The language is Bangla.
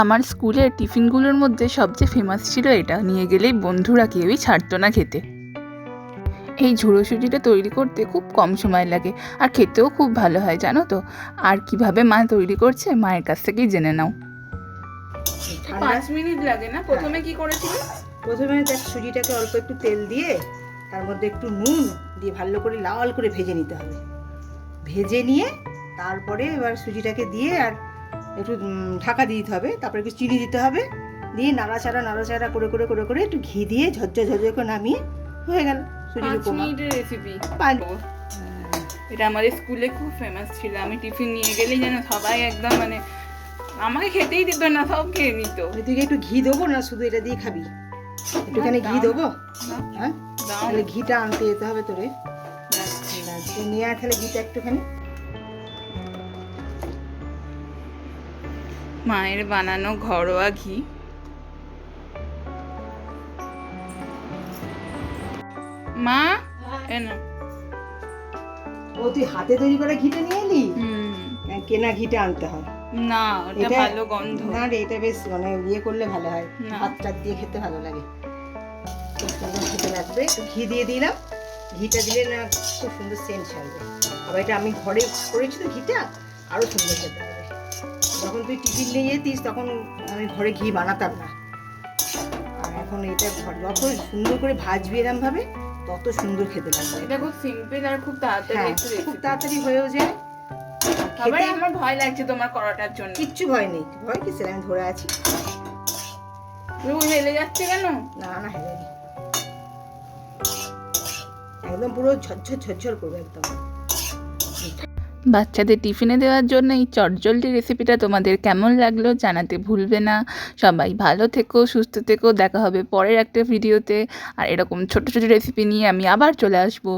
আমার স্কুলের টিফিনগুলোর মধ্যে সবচেয়ে ফেমাস ছিল এটা, নিয়ে গেলেই বন্ধুরা কেউই ছাড়তো না খেতে। এই ঝুড়ো সুজিটা তৈরি করতে খুব কম সময় লাগে আর খেতেও খুব ভালো হয়, জানো তো। আর কিভাবে মা তৈরি করছে মায়ের কাছ থেকেই জেনে নাও। 5 মিনিট লাগে না? প্রথমে কি করেছিলে? প্রথমে দেখ, সুজিটাকে অল্প একটু তেল দিয়ে তার মধ্যে একটু নুন দিয়ে ভালো করে লাল করে ভেজে নিতে হবে। ভেজে নিয়ে তারপরে এবার সুজিটাকে দিয়ে আর একটু ঢাকা দিয়ে দিতে হবে। তারপরে একটু চিনি দিতে হবে, দিয়ে নাড়াচাড়া করে করে করে করে একটু ঘি দিয়ে ঝরঝর করে নামিয়ে হয়ে গেল সুজির 5 উপমা। মিনিটের রেসিপি। 5 এটা আমাদের স্কুলে খুব ফেমাস ছিল। আমি টিফিন নিয়ে গেলেই যেন সবাই একদম মানে আমাকে খেতেই দিত না, সব খেয়ে নিত। তুই একটু ঘি দেবো না, শুধু এটা দিয়ে খাবি? একটুখানি ঘি দেবো? হ্যাঁ, তাহলে ঘিটা আনতে যেতে হবে তোরে। নিয়ে আয় তাহলে ঘিটা একটুখানি। মায়ের বানানো ঘরোয়া ঘি। মা এনো। ও, তুই হাতে তৈরি করা ঘিটা নিয়ে এলি? কেনা ঘিটা আনতে হয় না, ওটা ভালো গন্ধ না রে। এটা বেশ মানে ইয়ে করলে ভালো হয়, ভাত টাত দিয়ে খেতে ভালো লাগে, খুব সুন্দর খেতে লাগবে। একটু ঘি দিয়ে দিলাম, ঘিটা দিলে না খুব সুন্দর সেন্ট ছাড়বে। আবার এটা আমি ঘরে করেছি তো, ঘিটা আরও সুন্দর খেতে হবে। যখন তুই টিফিন নিয়ে যেতিস তখন আমি ঘরে ঘি বানাতাম না, আর এখন এটা যত সুন্দর করে ভাজবি এরম ভাবে তত সুন্দর খেতে লাগবে। এটা খুব সিম্পল আর খুব তাড়াতাড়ি, খুব তাড়াতাড়ি হয়েও যায়। আবার আমার ভয় লাগছে তোমার করাটার জন্য। কিচ্ছু ভয় নেই, ভয় কিসের, আমি ধরে আছি। হেলে যাচ্ছে কেন? না না, হেলেনি, একদম পুরো ঝরঝর করবে একদম। বাচ্চাদের টিফিনে দেওয়ার জন্য এই চটজলদি রেসিপিটা তোমাদের কেমন লাগলো জানাতে ভুলবে না। সবাই ভালো থেকো, সুস্থ থেকো। দেখা হবে পরের একটা ভিডিওতে, আর এরকম ছোট ছোট রেসিপি নিয়ে আমি আবার চলে আসবো।